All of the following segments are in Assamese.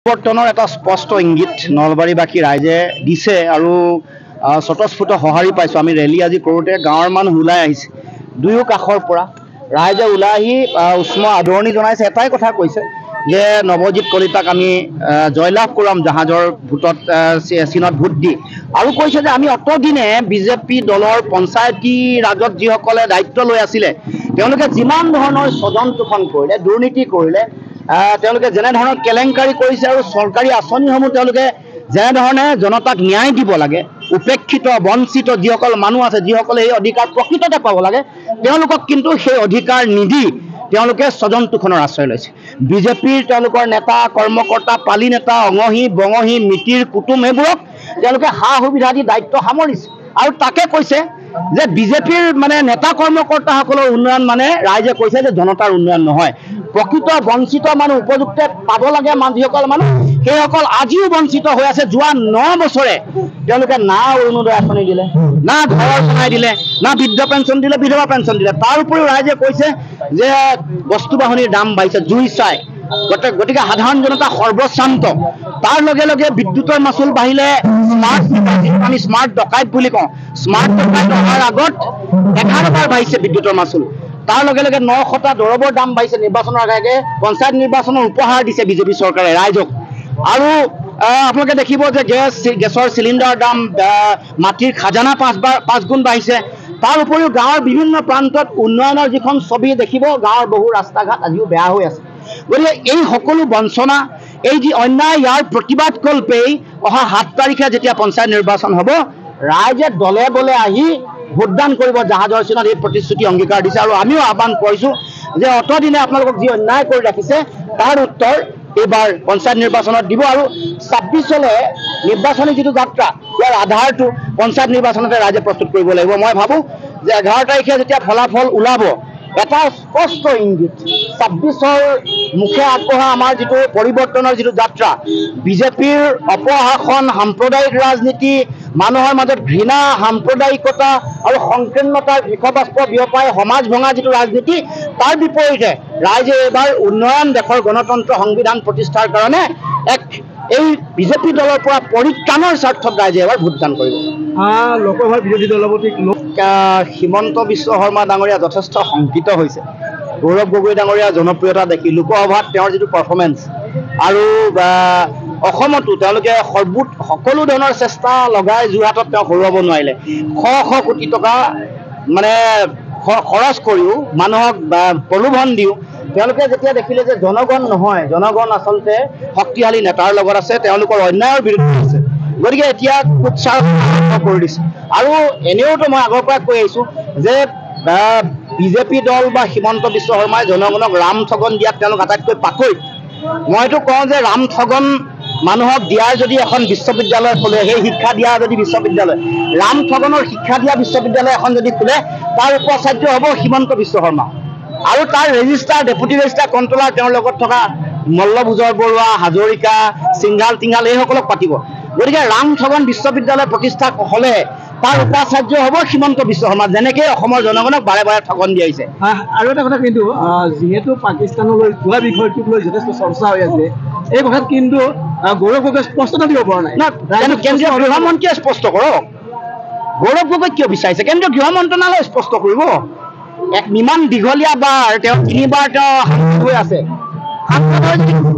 পৰিৱৰ্তনৰ এটা স্পষ্ট ইংগিত নলবাৰীবাসী ৰাইজে দিছে আৰু স্বতঃস্ফূৰ্ত সঁহাৰি পাইছোঁ। আমি ৰেলী আজি কৰোঁতে গাঁৱৰ মানুহ ওলাই আহিছে, দুয়ো কাষৰ পৰা ৰাইজে ওলাই আহি উষ্ম আদৰণি জনাইছে। এটাই কথা কৈছে যে নৱজিৎ কলিতাক আমি জয়লাভ কৰাম জাহাজৰ ভোটত চীনত ভোট দি, আৰু কৈছে যে আমি অতদিনে বিজেপি দলৰ পঞ্চায়তী ৰাজত যিসকলে দায়িত্ব লৈ আছিলে তেওঁলোকে যিমান ধৰণৰ স্বজন তোষণ কৰিলে, দুৰ্নীতি কৰিলে, তেওঁলোকে যেনে ধৰণৰ কেলেংকাৰী কৰিছে আৰু চৰকাৰী আঁচনিসমূহ তেওঁলোকে যেনেধৰণে জনতাক ন্যায় দিব লাগে, উপেক্ষিত বঞ্চিত যিসকল মানুহ আছে, যিসকলে এই অধিকাৰ প্ৰকৃততে পাব লাগে, তেওঁলোকক কিন্তু সেই অধিকাৰ নিদি তেওঁলোকে স্বজন তোষণৰ আশ্ৰয় লৈছে। বিজেপিৰ তেওঁলোকৰ নেতা কৰ্মকৰ্তা, পালি নেতা, অঙহী বঙহী মিতিৰ কুটুম এইবোৰক তেওঁলোকে সা সুবিধা দি দায়িত্ব সামৰিছে আৰু তাকে কৈছে যে বিজেপিৰ নেতা কৰ্মকৰ্তাসকলৰ উন্নয়ন ৰাইজে কৈছে যে জনতাৰ উন্নয়ন নহয়। প্ৰকৃত বঞ্চিত মানুহ, উপযুক্ত পাব লাগে যিসকল মানুহ, সেইসকল আজিও বঞ্চিত হৈ আছে। যোৱা 9 বছৰে তেওঁলোকে না অৰুণোদয় আঁচনি দিলে, না ঘৰ বনাই দিলে, না বৃদ্ধ পেঞ্চন দিলে, বিধৱা পেঞ্চন দিলে। তাৰ উপৰিও ৰাইজে কৈছে যে বস্তু বাহনিৰ দাম বাঢ়িছে, জুই চাই। গতিকে সাধাৰণ জনতা সৰ্বশ্ৰান্ত। তাৰ লগে লগে বিদ্যুতৰ মাচুল বাঢ়িলে, আমি স্মাৰ্ট ডকাইত বুলি কওঁ, স্মাৰ্ট ডকাইত অহাৰ আগত 11 বাৰ বাঢ়িছে বিদ্যুতৰ মাচুল। তাৰ লগে লগে 900টা দৰৱৰ দাম বাঢ়িছে। নিৰ্বাচনৰ আগে পঞ্চায়ত নিৰ্বাচনৰ উপহাৰ দিছে বিজেপি চৰকাৰে ৰাইজক। আৰু আপোনালোকে দেখিব যে গেছৰ চিলিণ্ডাৰৰ দাম, মাটিৰ খাজানা 5 গুণ বাঢ়িছে। তাৰ উপৰিও গাঁৱৰ বিভিন্ন প্ৰান্তত উন্নয়নৰ যিখন ছবি দেখিব, গাঁৱৰ বহু ৰাস্তা ঘাট আজিও বেয়া হৈ আছে। গতিকে এই সকলো বঞ্চনা, এই যি অন্যায়, ইয়াৰ প্ৰতিবাদ কল্পেই অহা 7 তাৰিখে যেতিয়া পঞ্চায়ত নিৰ্বাচন হ'ব, ৰাইজে দলে বলে আহি ভোটদান কৰিব জাহাজৰ চিনত। এই প্ৰতিশ্ৰুতি অংগীকাৰ দিছে আৰু আমিও আহ্বান কৰিছোঁ যে অতদিনে আপোনালোকক যি অন্যায় কৰি ৰাখিছে তাৰ উত্তৰ এইবাৰ পঞ্চায়ত নিৰ্বাচনত দিব। আৰু 26লৈ নিৰ্বাচনী যিটো যাত্ৰা, ইয়াৰ আধাৰটো পঞ্চায়ত নিৰ্বাচনতে ৰাইজে প্ৰস্তুত কৰিব লাগিব। মই ভাবোঁ যে 11 তাৰিখে যেতিয়া ফলাফল ওলাব, এটা স্পষ্ট ইংগিত 26ৰ মুখে আগবঢ়া আমাৰ যিটো পৰিৱৰ্তনৰ যিটো যাত্ৰা, বিজেপিৰ অপশাসন, সাম্প্ৰদায়িক ৰাজনীতি, মানুহৰ মাজত ঘৃণা, সাম্প্ৰদায়িকতা আৰু সংকীৰ্ণতাৰ বিষবাষ্প বিয়পাই সমাজ ভঙা যিটো ৰাজনীতি, তাৰ বিপৰীতে ৰাইজে এইবাৰ উন্নয়ন, দেশৰ গণতন্ত্ৰ, সংবিধান প্ৰতিষ্ঠাৰ কাৰণে এই বিজেপি দলৰ পৰা পৰিত্ৰাণৰ স্বাৰ্থত ৰাইজে এবাৰ ভোটদান কৰিব। লোকসভাৰ বিৰোধী দলপতি হিমন্ত বিশ্ব শৰ্মা ডাঙৰীয়া যথেষ্ট শংকিত হৈছে। গৌৰৱ গগৈ ডাঙৰীয়াৰ জনপ্ৰিয়তা দেখি লোকসভাত তেওঁৰ যিটো পাৰফৰ্মেঞ্চ, আৰু অসমতো তেওঁলোকে সকলো ধৰণৰ চেষ্টা লগাই যোৰহাটত তেওঁ হৰুৱাব নোৱাৰিলে। শ কোটি টকা খৰচ কৰিও, মানুহক প্ৰলোভন দিও তেওঁলোকে যেতিয়া দেখিলে যে জনগণ নহয়, জনগণ আচলতে শক্তিশালী নেতাৰ লগত আছে, তেওঁলোকৰ অন্যায়ৰ বিৰুদ্ধে আছে, গতিকে এতিয়া কুৎসাৰ কৰি দিছে। আৰু এনেওতো মই আগৰ পৰা কৈ আহিছোঁ যে বিজেপি দল বা হিমন্ত বিশ্ব শৰ্মাই জনগণক ৰাম ঠগন দিয়াত তেওঁলোক আটাইতকৈ পাকৈত। মইতো কওঁ যে ৰাম ঠগন মানুহক দিয়াৰ যদি এখন বিশ্ববিদ্যালয় খোলে, সেই শিক্ষা দিয়া যদি বিশ্ববিদ্যালয়, ৰাম ঠগনৰ শিক্ষা দিয়া বিশ্ববিদ্যালয় এখন যদি খোলে, তাৰ উপাচাৰ্য হ'ব হিমন্ত বিশ্ব শৰ্মা। আৰু তাৰ ৰেজিষ্ট্ৰাৰ, ডেপুটি ৰেজিষ্ট্ৰাৰ, কণ্ট্ৰলাৰ তেওঁৰ লগত থকা মল্লভোজৰ বৰুৱা, হাজৰিকা, সিংঘাল টিংঘাল এইসকলক পাতিব। গতিকে ৰাম ঠগন বিশ্ববিদ্যালয় প্ৰতিষ্ঠা হ'লে তাৰ উপাচাৰ্য হ'ব হিমন্ত বিশ্ব শৰ্মা, যেনেকৈ অসমৰ জনগণক বাৰে বাৰে ঠগন দিয়াইছে। আৰু এটা কথা, কিন্তু যিহেতু পাকিস্তানলৈ যোৱা বিষয়টোক লৈ যথেষ্ট চৰ্চা হৈ আছে, এই কথাত কিন্তু গৌৰৱ গগৈ স্পষ্টতা দিব পৰা নাই। কেন্দ্ৰীয় গৃহমন্ত্ৰীয়ে স্পষ্ট কৰক। গৌৰৱ গগৈ কিয় বিচাৰিছে? কেন্দ্ৰীয় গৃহ মন্ত্ৰণালয়ে স্পষ্ট কৰিব। ইমান দীঘলীয়া বাৰ তেওঁ 3 বাৰ তেওঁ সাংসদ হৈ আছে। সাংসদৰ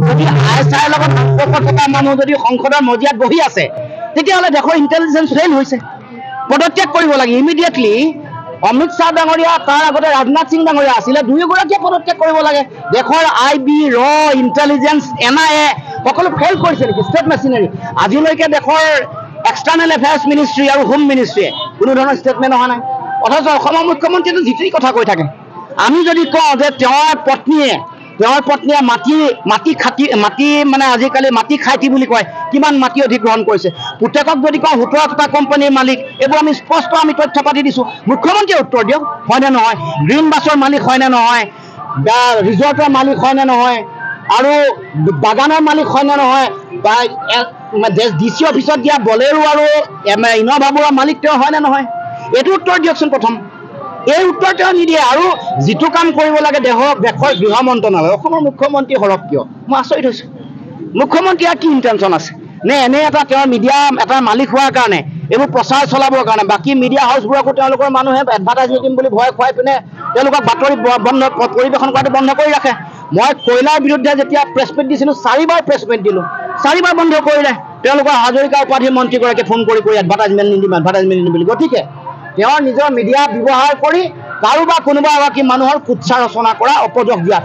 যদি ISIৰ লগত সম্পৰ্ক থকা মানুহ যদি সংসদৰ মজিয়াত বহি আছে, তেতিয়াহ'লে দেশৰ ইণ্টেলিজেঞ্চ ফেইল হৈছে, পদত্যাগ কৰিব লাগে ইমিডিয়েটলি। অমিত শ্বাহ ডাঙৰীয়া, তাৰ আগতে ৰাজনাথ সিং ডাঙৰীয়া আছিলে, দুয়োগৰাকীয়ে পদত্যাগ কৰিব লাগে। দেশৰ IB, ইণ্টেলিজেঞ্চ, NIA সকলো ফেইল কৰিছে নেকি? State machinery. আজিলৈকে দেশৰ এক্সটাৰ্নেল এফেয়াৰ্ছ মিনিষ্ট্ৰী আৰু হোম মিনিষ্ট্ৰীয়ে কোনো ধৰণৰ ষ্টেটমেণ্ট অহা নাই। অথচ অসমৰ মুখ্যমন্ত্ৰীয়েতো যিটি কথা কৈ থাকে। আমি যদি কওঁ যে তেওঁৰ পত্নীয়ে আজিকালি মাটি খাইটি বুলি কয়, কিমান মাটি অধিগ্ৰহণ কৰিছে। পুতেকক যদি কওঁ 17টা কোম্পানীৰ মালিক, এইবোৰ আমি স্পষ্ট তথ্য পাতি দিছোঁ। মুখ্যমন্ত্ৰীয়ে উত্তৰ দিয়ক, হয়নে নহয়? গ্ৰীণ বাছৰ মালিক হয়নে নহয়? ৰিজৰ্টৰ মালিক হয়নে নহয়? আৰু বাগানৰ মালিক হয়নে নহয়? বা DC অফিচত দিয়া বলেৰো আৰু ইন'ভাবোৰৰ মালিক তেওঁ হয়নে নহয়? এইটো উত্তৰ দিয়কচোন প্ৰথম। এই উত্তৰ তেওঁ নিদিয়ে। আৰু যিটো কাম কৰিব লাগে দেশৰ গৃহ মন্ত্ৰণালয়, অসমৰ মুখ্যমন্ত্ৰী সৰব কিয়? মই আচৰিত হৈছোঁ। মুখ্যমন্ত্ৰীৰ কি ইণ্টেনশ্যন আছে নে এনে এটা তেওঁৰ মিডিয়া এটা মালিক হোৱাৰ কাৰণে এইবোৰ প্ৰচাৰ চলাবৰ কাৰণে বাকী মিডিয়া হাউচবোৰকো তেওঁলোকৰ মানুহে এডভাৰটাইজ দিম বুলি ভয় খুৱাই পিনে তেওঁলোকক বাতৰি বন্ধ পৰিৱেশন কৰাটো বন্ধ কৰি ৰাখে মই কয়লাৰ বিৰুদ্ধে যেতিয়া প্ৰেছ মিট দিছিলোঁ 4বাৰ প্ৰেছ মিট দিলোঁ 4বাৰ বন্ধ কৰিলে তেওঁলোকৰ হাজৰিকা উপাধিৰ মন্ত্ৰীগৰাকীয়ে ফোন কৰি এডভাৰটাইজমেণ্ট নিদিম বুলি গতিকে তেওঁৰ নিজৰ মিডিয়া ব্যৱহাৰ কৰি কাৰোবাৰ কোনোবা এগৰাকী মানুহৰ কুৎসা ৰচনা কৰা অপযোগ দিয়া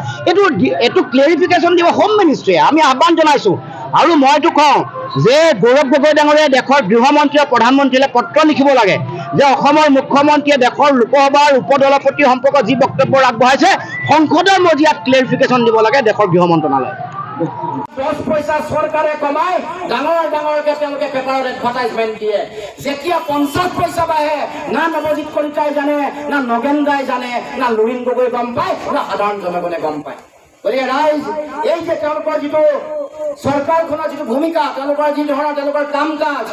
এইটো ক্লেৰিফিকেশ্যন দিব হোম মিনিষ্ট্ৰীয়ে আমি আহ্বান জনাইছোঁ আৰু মইতো কওঁ যে গৌৰৱ গগৈ ডাঙৰীয়াই দেশৰ গৃহমন্ত্ৰী আৰু প্ৰধানমন্ত্ৰীলৈ পত্ৰ লিখিব লাগে যে অসমৰ মুখ্যমন্ত্ৰীয়ে দেশৰ লোকসভাৰ উপদলপতি সম্পৰ্কত যি বক্তব্য আগবঢ়াইছে সংসদৰ মজিয়াত ক্লেৰিফিকেশ্যন দিব লাগে দেশৰ গৃহ মন্ত্ৰণালয়ে 10 পইচা চৰকাৰে কমাই ডাঙৰকে তেওঁলোকে পেপাৰত এডভাৰটাইজমেণ্ট দিয়ে যেতিয়া 50 পইচা বাঢ়ে না নৱজিৎ কলিতাই জানে না নগেন দাই জানে না লুৰিণ গগৈ গম পায় না সাধাৰণ জনগণে গম পায় গতিকে ৰাইজ এই যে তেওঁলোকৰ যিটো চৰকাৰখনৰ যিটো ভূমিকা তেওঁলোকৰ যি ধৰণৰ তেওঁলোকৰ কাম কাজ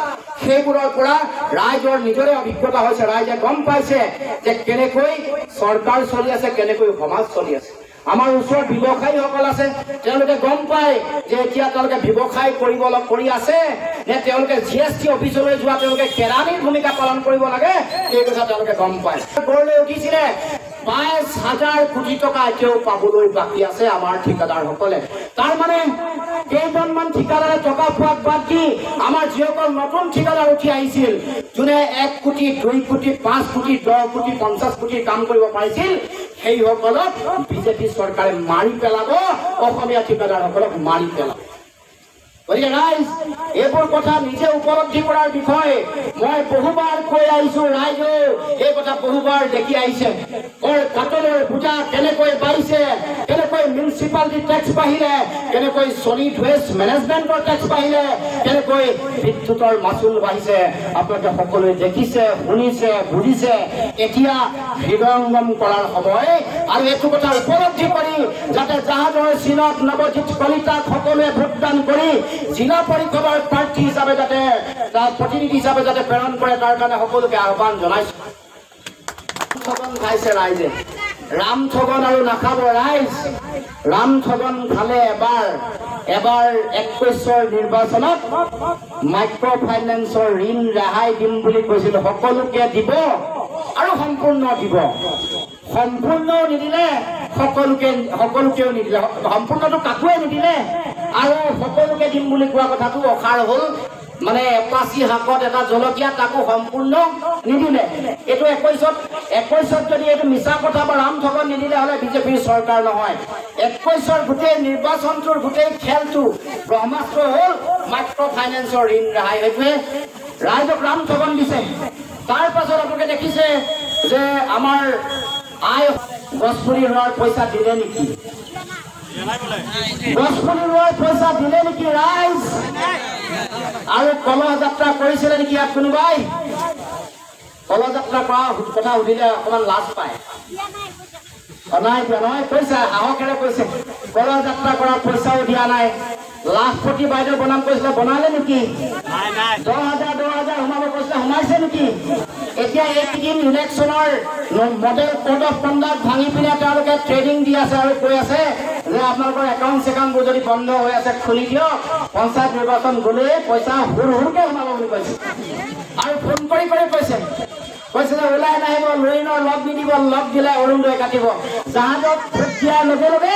সেইবোৰৰ পৰা ৰাইজৰ নিজৰে অভিজ্ঞতা হৈছে ৰাইজে গম পাইছে যে কেনেকৈ চৰকাৰ চলি আছে কেনেকৈ সমাজ চলি আছে আমাৰ ওচৰত ব্যৱসায়ীসকল আছে তেওঁলোকে গম পায় যে এতিয়া তেওঁলোকে ব্যৱসায় কৰি আছে নে তেওঁলোকে GST অফিচলৈ যোৱা তেওঁলোকে কেৰাণীৰ ভূমিকা পালন কৰিব লাগে এই কথা তেওঁলোকে গম পায় গঢ়লৈ উঠিছিলে 5,000 কোটি টকা এতিয়াও পাবলৈ বাকী আছে আমাৰ ঠিকাদাৰসকলে তাৰ মানে কেইজনমান ঠিকাদাৰে টকা পোৱাক বাদ দি আমাৰ যিসকল নতুন ঠিকাদাৰ উঠি আহিছিল যোনে 1 কোটি 2 কোটি 5 কোটি 10 কোটি 50 কোটি কাম কৰিব পাৰিছিল সেইসকলক বিজেপি চৰকাৰে মাৰি পেলাব অসমীয়া ঠিকাদাৰসকলক মাৰি পেলাব গতিকে ৰাইজ এইবোৰ কথা নিজে উপলব্ধি কৰাৰ বিষয়ে মই বহুবাৰ কৈ আহিছোঁ ৰাইজে এই কথা বহুবাৰ দেখি আহিছে কাটলৰ পূজা কেনেকৈ বাঢ়িছে কেনেকৈ মিউনিচিপালিটি টেক্স বাঢ়িলে কেনেকৈ ছলিড ৱেষ্ট মেনেজমেণ্টৰ টেক্স বাঢ়িলে কেনেকৈ বিদ্যুতৰ মাচুল বাঢ়িছে আপোনালোকে সকলোৱে দেখিছে শুনিছে বুজিছে এতিয়া হৃদয়ঙ্গম কৰাৰ সময় আৰু এইটো কথা উপলব্ধি কৰি যাতে জাহাজৰ চিনত নৱজিৎ কলিতাক সকলোৱে ভোটদান কৰি জিলা পৰিষদৰ প্ৰাৰ্থী হিচাপে যাতে তাৰ প্ৰতিনিধি হিচাপে যাতে প্ৰেৰণ কৰে তাৰ কাৰণে সকলোকে আহ্বান জনাইছোঁ ঠগন খাইছে ৰাইজে ৰাম ঠগন আৰু নাখাব ৰাইজ ৰাম ঠগন খালে এবাৰ 21ৰ নিৰ্বাচনত মাইক্ৰ' ফাইনেন্সৰ ঋণ ৰেহাই দিম বুলি কৈছিল সকলোকে দিব আৰু সম্পূৰ্ণ দিব সম্পূৰ্ণও নিদিলে সকলোকেও নিদিলে সম্পূৰ্ণটো কাকোৱে নিদিলে আৰু সকলোকে দিম বুলি কোৱা কথাটো অসাৰ হ'ল মানে এপাচি শাকত এটা জলকীয়া তাকো সম্পূৰ্ণ নিদিলে এইটো 21ত যদি এইটো মিছা কথা বা ৰাম ঠগন নিদিলে হ'লে বিজেপিৰ চৰকাৰ নহয় 21ৰ গোটেই নিৰ্বাচনটোৰ গোটেই খেলটো ব্ৰহ্মাস্ত্ৰ হ'ল মাইক্ৰ' ফাইনেন্সৰ ঋণ ৰেহাই সেইটোৱে ৰাইজক ৰাম ঠগন দিছে তাৰ পাছত আপোনালোকে দেখিছে যে আমাৰ গছপুলি ৰোৱাৰ পইচা দিলে নেকি গছপুলি ৰোৱাৰ পইচা দিলে নেকি ৰাইজ আৰু কলহ যাত্ৰা কৰিছিলে নেকি ইয়াত কোনোবাই কলহ যাত্ৰা কৰা কথা সুধিলে অকণমান লাজ পায় নাই দিয়া নহয় কৈছে সাহসেৰে কৈছে কলহ যাত্ৰা কৰাৰ পইচাও দিয়া নাই লাখপতি বাইদেউ বনাম কৈছিলে বনালে নেকি 10,000 সোমাব কৈছিলে সোমাইছে নেকি এতিয়া এইকেইদিন ইলেকশ্যনৰ মডেল কোড অফ কণ্ডাক্ট ভাঙি পিনে তেওঁলোকে ট্ৰেইনিং দি আছে আৰু কৈ আছে যে আপোনালোকৰ একাউণ্ট চেকাউণ্টবোৰ যদি বন্ধ হৈ আছে খুলি দিয়ক পঞ্চায়ত নিৰ্বাচন গ'লে পইচা হুৰকে সোমাব বুলি কৈছে আৰু ফোন কৰি কৈছে যে ওলাই নাহিব লুৰিণৰ লগ নিদিব লগ দিলে অৰুণোদয় কাটিব জাহাজত ভোট দিয়াৰ লগে লগে